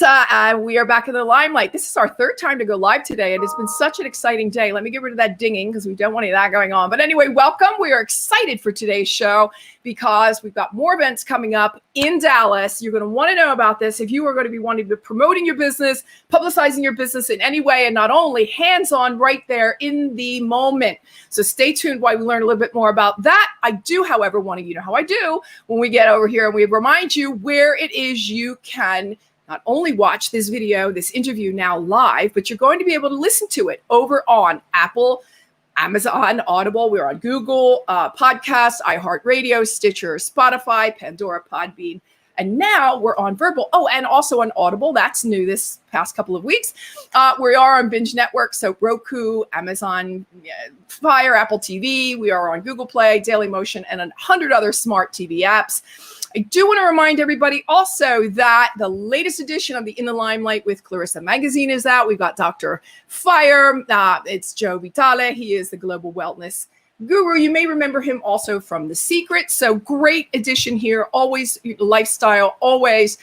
Clarissa. We are back in the Limelight. This is our third time to go live today, and it's been such an exciting day. Let me get rid of that dinging because we don't want any of that going on. But anyway, welcome. We are excited for today's show because we've got more events coming up in Dallas. You're going to want to know about this if you are going to be wanting to be promoting your business, publicizing your business in any way, and not only hands-on right there in the moment. So stay tuned while we learn a little bit more about that. I do, however, want you to know how I do when we get over here and we remind you where it is you can not only watch this video, this interview now live, but you're going to be able to listen to it over on Apple, Amazon, Audible. We're on Google, Podcasts, iHeartRadio, Stitcher, Spotify, Pandora, Podbean. And now we're on Verbal. Oh, and also on Audible. That's new this past couple of weeks. We are on Binge Network, so Roku, Amazon Fire, Apple TV. We are on Google Play, Dailymotion, and 100 other smart TV apps. I do want to remind everybody also that the latest edition of the In the Limelight with Clarissa magazine is out. We've got Dr. Fire. It's Joe Vitale. He is the global wellness guru. You may remember him also from The Secret. So great edition here. Always lifestyle, always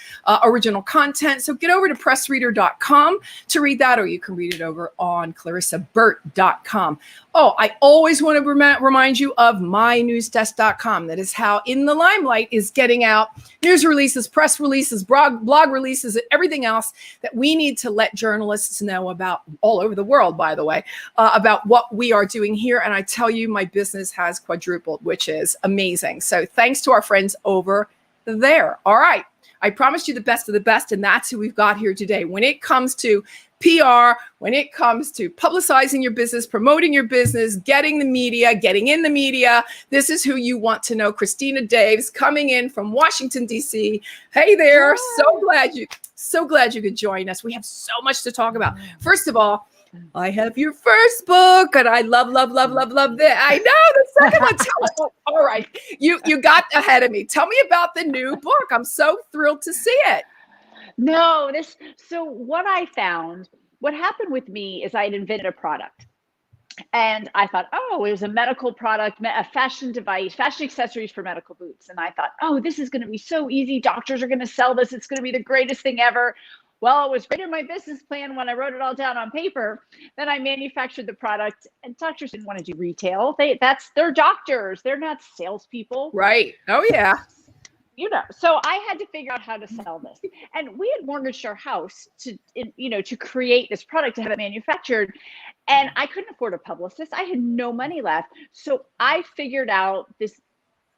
original content. So get over to pressreader.com to read that, or you can read it over on clarissaburt.com. Oh, I always want to remind you of mynewsdesk.com. That is how In the Limelight is getting out news releases, press releases, blog releases, and everything else that we need to let journalists know about all over the world, by the way, about what we are doing here. And I tell you, my business has quadrupled, which is amazing. So thanks to our friends over there. All right. I promised you the best of the best, and that's who we've got here today. When it comes to PR, when it comes to publicizing your business, promoting your business, getting the media, getting in the media, this is who you want to know. Christina Daves coming in from Washington, D.C. Hey there. So glad you could join us. We have so much to talk about. First of all, I have your first book, and I love that. I know the second one. Tell me. All right, you got ahead of me. Tell me about the new book. I'm so thrilled to see it. So what I found, what happened with me is I had invented a product, and I thought, oh, it was a medical product, a fashion device, fashion accessories for medical boots, and I thought, oh, this is going to be so easy. Doctors are going to sell this. It's going to be the greatest thing ever. Well, it was right in my business plan when I wrote it all down on paper. Then I manufactured the product, and doctors didn't want to do retail. They're doctors. They're not salespeople. Right. Oh, yeah. So I had to figure out how to sell this. And we had mortgaged our house to create this product, to have it manufactured. And I couldn't afford a publicist. I had no money left. So I figured out this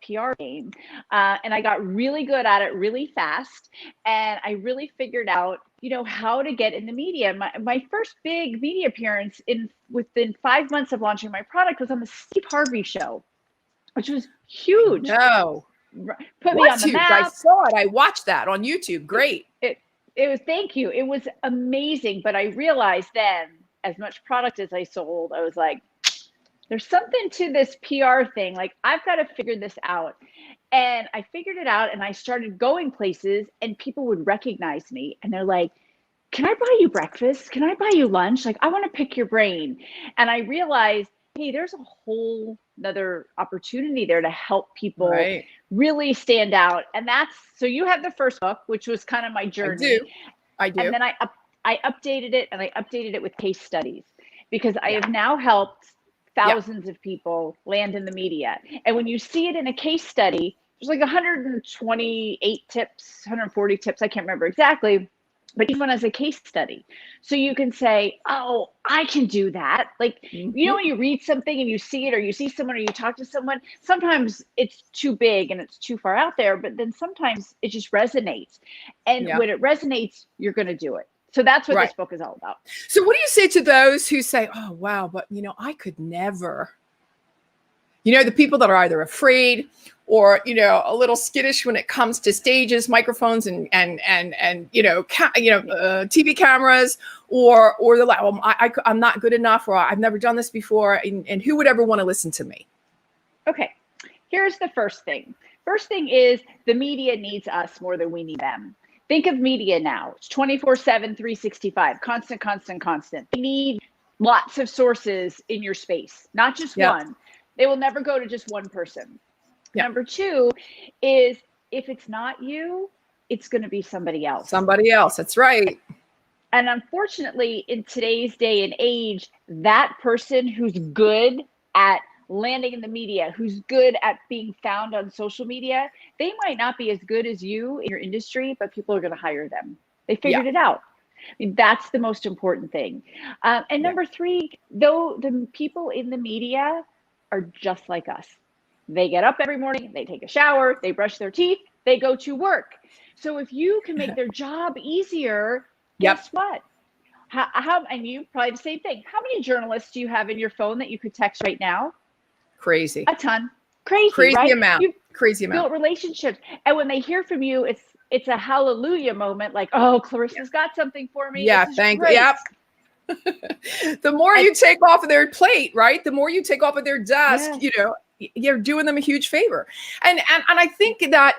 PR game, and I got really good at it really fast. And I really figured out, how to get in the media. My first big media appearance within 5 months of launching my product was on the Steve Harvey show, which was huge. No. Put me on the map. I saw it. I watched that on YouTube. Great. It was, thank you. It was amazing. But I realized then, as much product as I sold, I was like, there's something to this PR thing. Like, I've got to figure this out. And I figured it out, and I started going places, and people would recognize me, and they're like, can I buy you breakfast? Can I buy you lunch? Like, I want to pick your brain. And I realized, hey, there's a whole another opportunity there to help people really stand out. And so you have the first book, which was kind of my journey. I do. And then I updated it, and I updated it with case studies, because I have now helped thousands of people land in the media. And when you see it in a case study, there's like 128 tips, 140 tips. I can't remember exactly, but each one has a case study. So you can say, oh, I can do that. Like, when you read something and you see it, or you see someone, or you talk to someone, sometimes it's too big and it's too far out there, but then sometimes it just resonates. And when it resonates, you're going to do it. So that's what this book is all about. So what do you say to those who say, oh, wow, but, I could never, the people that are either afraid or, a little skittish when it comes to stages, microphones, and TV cameras, or they're like, well, I'm not good enough, or I've never done this before. And who would ever want to listen to me? Okay. Here's the first thing. First thing is, the media needs us more than we need them. Think of media now. It's 24/7, 365, constant. They need lots of sources in your space, not just one. They will never go to just one person. Number two is, if it's not you, it's going to be somebody else. Somebody else. That's right. And unfortunately, in today's day and age, that person who's good at landing in the media, who's good at being found on social media, they might not be as good as you in your industry, but people are going to hire them. They figured it out. I mean, that's the most important thing. And number three, though, the people in the media are just like us. They get up every morning, they take a shower, they brush their teeth, they go to work. So if you can make their job easier, guess what? How, and you probably the same thing. How many journalists do you have in your phone that you could text right now? Crazy. A ton. Crazy Crazy right? amount. You've Crazy amount. built relationships. And when they hear from you, it's a hallelujah moment. Like, oh, Clarissa's got something for me. Yeah, thank you. Yep. The more you take off of their plate, right? The more you take off of their desk, you know, you're doing them a huge favor. And I think that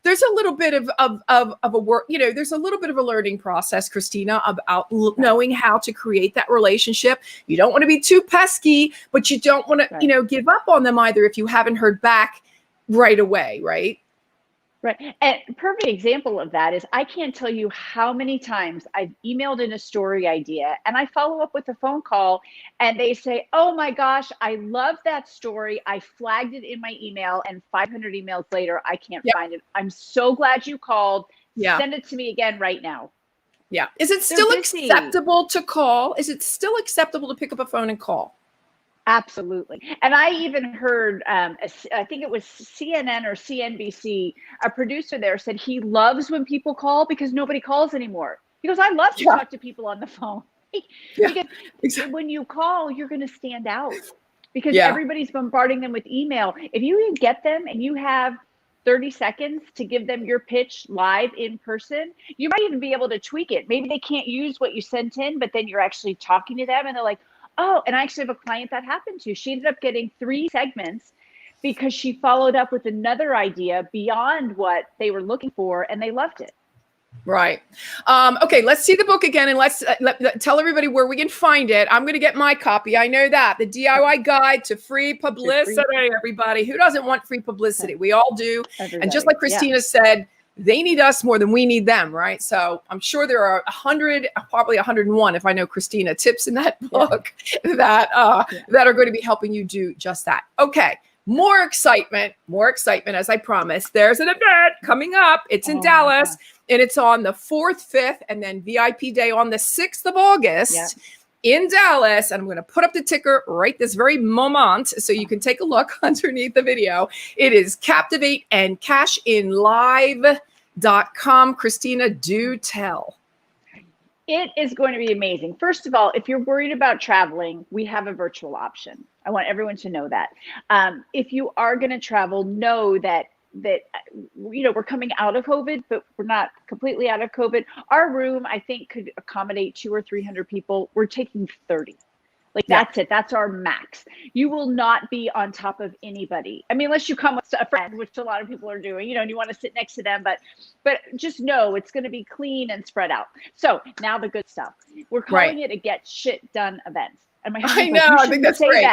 there's a little bit of a work, you know, there's a little bit of a learning process, Christina, about knowing how to create that relationship. You don't want to be too pesky, but you don't want to, you know, give up on them either if you haven't heard back right away, right? Right. And a perfect example of that is I can't tell you how many times I've emailed in a story idea and I follow up with a phone call and they say, oh my gosh, I love that story. I flagged it in my email and 500 emails later, I can't find it. I'm so glad you called. Send it to me again right now. Yeah. Is it still acceptable to call? Is it still acceptable to pick up a phone and call? Absolutely. And I even heard, I think it was CNN or CNBC, a producer there said he loves when people call because nobody calls anymore. He goes, I love to talk to people on the phone. Because when you call, you're going to stand out because everybody's bombarding them with email. If you can get them and you have 30 seconds to give them your pitch live in person, you might even be able to tweak it. Maybe they can't use what you sent in, but then you're actually talking to them and they're like, oh, and I actually have a client that happened to. She ended up getting 3 segments because she followed up with another idea beyond what they were looking for, and they loved it. Right. Okay, let's see the book again, and let's tell everybody where we can find it. I'm going to get my copy. I know that. The DIY Guide to Free Publicity, everybody. Who doesn't want free publicity? We all do. Everybody. And just like Christina said, they need us more than we need them, right? So I'm sure there are 100, probably 101, if I know Christina, tips in that book that are going to be helping you do just that. Okay, more excitement, as I promised. There's an event coming up. It's in Dallas, and it's on the 4th, 5th, and then VIP day on the 6th of August. In Dallas, and I'm going to put up the ticker right this very moment so you can take a look underneath the video. It is Captivate and Cash in Live.com. Christina, do tell. It is going to be amazing. First of all, if you're worried about traveling, we have a virtual option. I want everyone to know that. If you are going to travel, know that you know, we're coming out of COVID, but we're not completely out of COVID. Our room, I think, could accommodate 200 or 300 people. We're taking 30. Like that's it. That's our max. You will not be on top of anybody. I mean, unless you come with a friend, which a lot of people are doing, you know, and you want to sit next to them, but just know it's going to be clean and spread out. So now the good stuff. We're calling it a get shit done event. And my husband's like, I think that's great.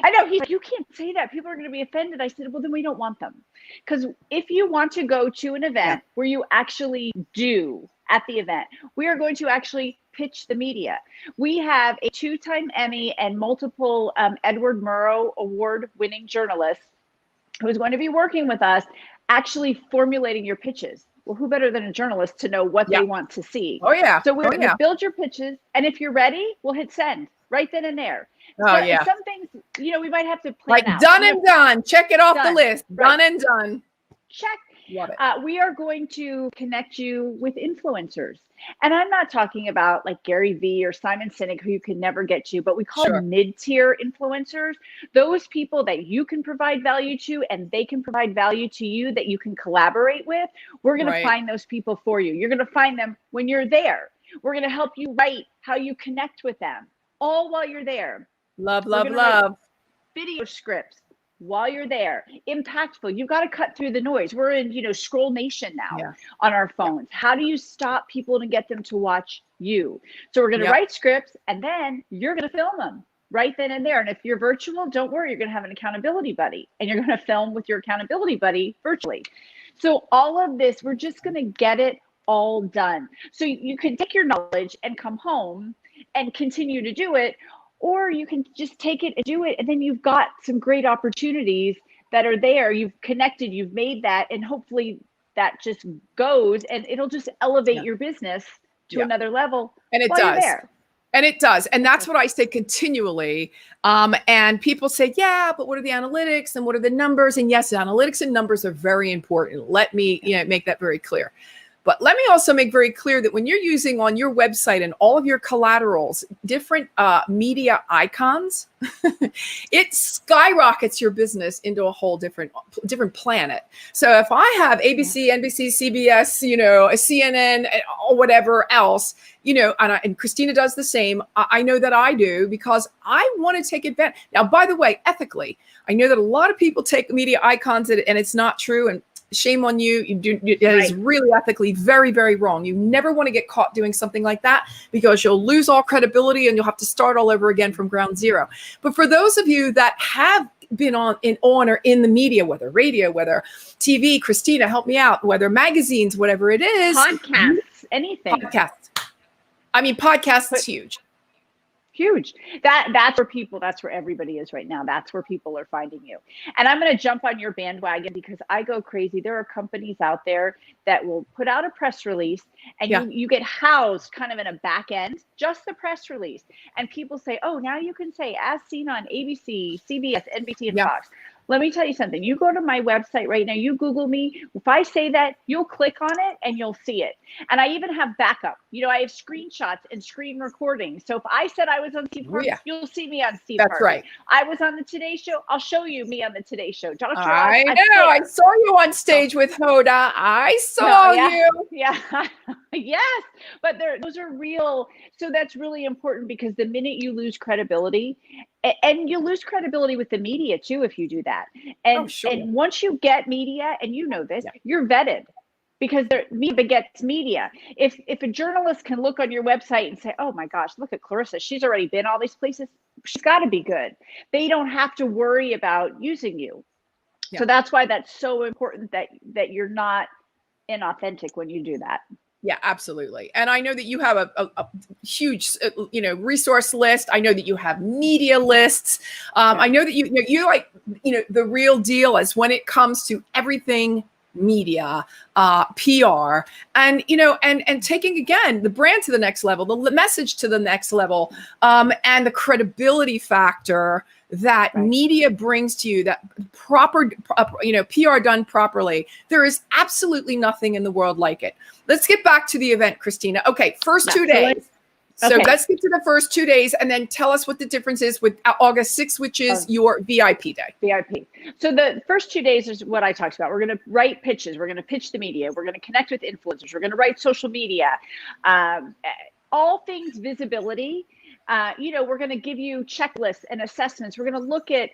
I know. He's like, you can't say that. People are going to be offended. I said, well, then we don't want them. Because if you want to go to an event where you actually do at the event, we are going to actually pitch the media. We have a 2-time Emmy and multiple Edward Murrow Award-winning journalist who is going to be working with us, actually formulating your pitches. Well, who better than a journalist to know what they want to see? Oh, yeah. So we're going to build your pitches. And if you're ready, we'll hit send right then and there. Some things, you know, we might have to plan out. Done and done. Check it off the list. Done and done. Check. Love it. We are going to connect you with influencers. And I'm not talking about like Gary Vee or Simon Sinek, who you can never get to, but we call mid-tier influencers. Those people that you can provide value to and they can provide value to you that you can collaborate with. We're going to find those people for you. You're going to find them when you're there. We're going to help you write how you connect with them, all while you're there. Love. Video scripts while you're there. Impactful. You've got to cut through the noise. We're in, you know, Scroll Nation now on our phones. How do you stop people and get them to watch you? So we're going to write scripts and then you're going to film them right then and there. And if you're virtual, don't worry, you're going to have an accountability buddy and you're going to film with your accountability buddy virtually. So all of this, we're just going to get it all done. So you can take your knowledge and come home and continue to do it, or you can just take it and do it. And then you've got some great opportunities that are there. You've connected, you've made that, and hopefully that just goes and it'll just elevate your business to another level. And it while does. You're there. And it does. And that's what I say continually. And people say, yeah, but what are the analytics and what are the numbers? And yes, analytics and numbers are very important. Let me make that very clear. But let me also make very clear that when you're using on your website and all of your collaterals, different media icons, it skyrockets your business into a whole different planet. So if I have ABC, NBC, CBS, CNN, or whatever else, and Christina does the same. I know that I do because I want to take advantage. Now, by the way, ethically, I know that a lot of people take media icons and it's not true. And shame on you. It is really ethically very, very wrong. You never want to get caught doing something like that because you'll lose all credibility and you'll have to start all over again from ground zero. But for those of you that have been on or in the media, whether radio, whether TV, Christina, help me out, whether magazines, whatever it is. Podcasts, anything. Podcasts. I mean, podcasts is huge. Huge. That's where everybody is right now. That's where people are finding you. And I'm going to jump on your bandwagon because I go crazy. There are companies out there that will put out a press release and you get housed kind of in a back end, just the press release. And people say, oh, now you can say as seen on ABC, CBS, NBC, and Fox. Let me tell you something. You go to my website right now, you Google me. If I say that, you'll click on it and you'll see it. And I even have backup. I have screenshots and screen recordings. So if I said I was on Steve Harvey, you'll see me on Steve Harvey. That's right. I was on the Today Show. I'll show you me on the Today Show. Dr. I know. I saw you on stage with Hoda. I saw you. Yeah. Yes. But those are real. So that's really important because the minute you lose credibility, and you lose credibility with the media too if you do that. And and once you get media, and you know this, you're vetted because media begets media. If a journalist can look on your website and say, oh my gosh, look at Clarissa, she's already been all these places, she's got to be good. They don't have to worry about using you. So that's why that's so important that you're not inauthentic when you do that. Yeah, absolutely. And I know that you have a huge, resource list. I know that you have media lists. I know that you like, the real deal is when it comes to everything media, PR, and, and taking, again, the brand to the next level, the message to the next level, and the credibility factor that media brings to you, that proper, PR done properly. There is absolutely nothing in the world like it. Let's get back to the event, Christina. Okay, first 2 days. So let's get to the first 2 days and then tell us what the difference is with August 6th, which is your VIP day. VIP. So the first 2 days is what I talked about. We're going to write pitches. We're going to pitch the media. We're going to connect with influencers. We're going to write social media, all things visibility. We're going to give you checklists and assessments. We're going to look at,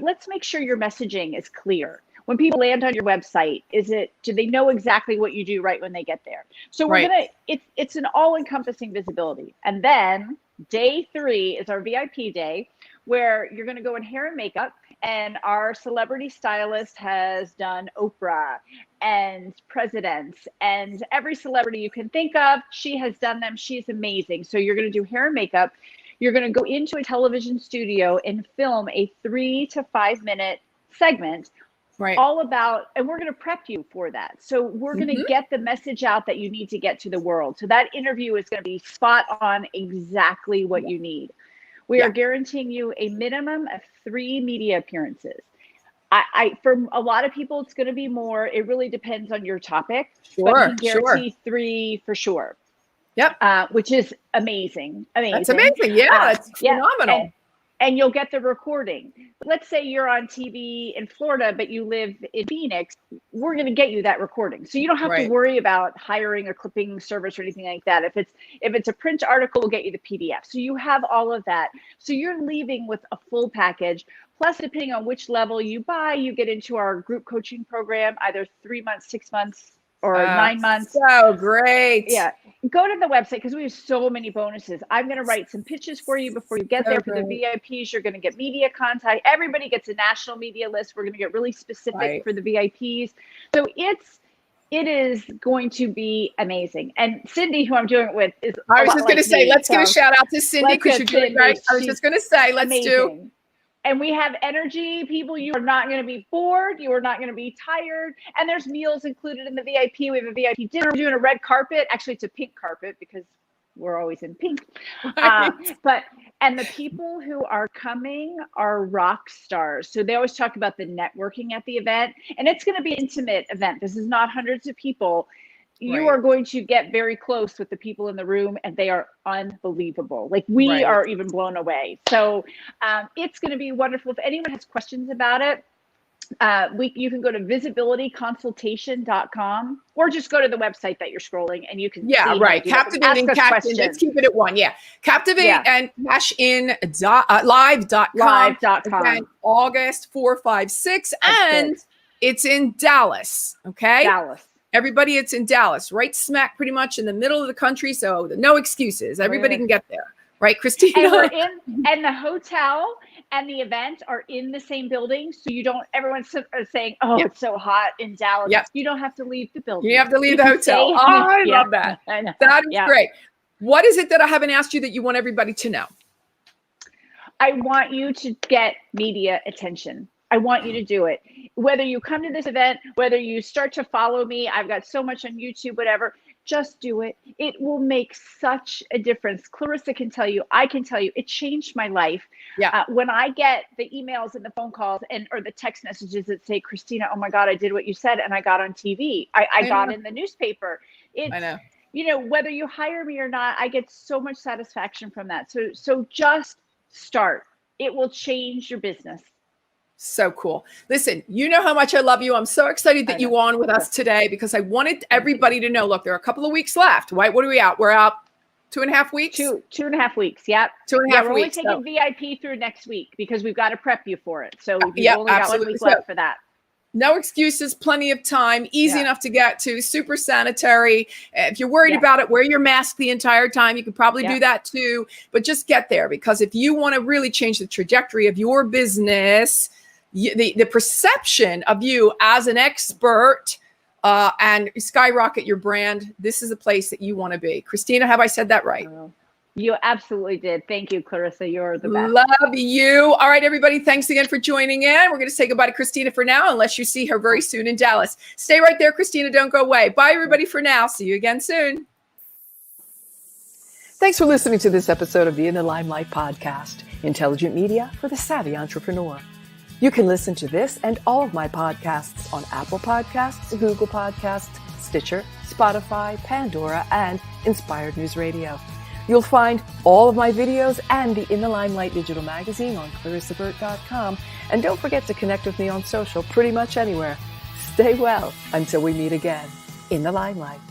let's make sure your messaging is clear. When people land on your website, do they know exactly what you do right when they get there? So we're it's an all-encompassing visibility. And then day 3 is our VIP day, where you're going to go in hair and makeup. And our celebrity stylist has done Oprah and presidents and every celebrity you can think of. She has done them. She's amazing. So you're going to do hair and makeup. You're going to go into a television studio and film a 3 to 5 minute segment. All about, and we're going to prep you for that. So we're going to get the message out that you need to get to the world. So that interview is going to be spot on, exactly what you need. We are guaranteeing you a minimum of 3 media appearances. For a lot of people, it's going to be more. It really depends on your topic. But we can guarantee 3 for sure. Yep. Which is amazing. That's amazing. Yeah, it's phenomenal. And you'll get the recording. Let's say you're on TV in Florida, but you live in Phoenix. We're going to get you that recording. So you don't have to worry about hiring a clipping service or anything like that. If it's a print article, we'll get you the PDF. So you have all of that. So you're leaving with a full package. Plus, depending on which level you buy, you get into our group coaching program, either 3 months, 6 months, or 9 months. So great. Yeah. Go to the website because we have so many bonuses. I'm going to write some pitches for you before you get there. For the VIPs, you're going to get media contact. Everybody gets a national media list. We're going to get really specific for the VIPs. So it is going to be amazing. And Cindy, who I'm doing it with, is I was just going to say, let's give a shout out to Cindy because you're doing great. I was just going to say, let's do. And we have energy, people. You are not going to be bored. You are not going to be tired. And there's meals included in the VIP. We have a VIP dinner. We're doing a red carpet. Actually, it's a pink carpet because we're always in pink. And the people who are coming are rock stars. So they always talk about the networking at the event. And it's going to be an intimate event. This is not hundreds of people. You are going to get very close with the people in the room, and they are unbelievable. Like we are even blown away. So it's going to be wonderful. If anyone has questions about it, you can go to visibilityconsultation.com or just go to the website that you're scrolling and you can see Captivate and Cash. Let's keep it at one. Captivate and Cash in live.com. Again, August 4, 5, 6. And it's in Dallas. Okay. Dallas. Everybody, it's in Dallas, right smack pretty much in the middle of the country. So no excuses. Everybody can get there. Right, Christina? And the hotel and the event are in the same building. So you don't, everyone's saying, it's so hot in Dallas. You don't have to leave the building. You have to leave the hotel. I love that. I know. That is great. What is it that I haven't asked you that you want everybody to know? I want you to get media attention. I want you to do it. Whether you come to this event, whether you start to follow me, I've got so much on YouTube, whatever, just do it. It will make such a difference. Clarissa can tell you, I can tell you, it changed my life. When I get the emails and the phone calls or the text messages that say, Christina, oh my God, I did what you said and I got on TV. I got in the newspaper. I know. You know, whether you hire me or not, I get so much satisfaction from that. So just start. It will change your business. So cool. Listen, you know how much I love you. I'm so excited that you're on with us today because I wanted everybody to know, look, there are a couple of weeks left, right? What are we out? We're out 2.5 weeks? 2.5 weeks. Yep. 2.5 weeks. We're only taking VIP through next week because we've got to prep you for it. So you've only got 1 week left for that. No excuses, plenty of time, easy enough to get to, super sanitary. If you're worried about it, wear your mask the entire time. You could probably do that too, but just get there because if you want to really change the trajectory of your business, the perception of you as an expert and skyrocket your brand, this is a place that you want to be. Christina, have I said that right? You absolutely did. Thank you, Clarissa. You're the best. Love you. All right, everybody. Thanks again for joining in. We're going to say goodbye to Christina for now, unless you see her very soon in Dallas. Stay right there, Christina. Don't go away. Bye, everybody, for now. See you again soon. Thanks for listening to this episode of the In the Limelight podcast, intelligent media for the savvy entrepreneur. You can listen to this and all of my podcasts on Apple Podcasts, Google Podcasts, Stitcher, Spotify, Pandora, and Inspired News Radio. You'll find all of my videos and the In the Limelight digital magazine on ClarissaBurt.com. And don't forget to connect with me on social pretty much anywhere. Stay well until we meet again in the Limelight.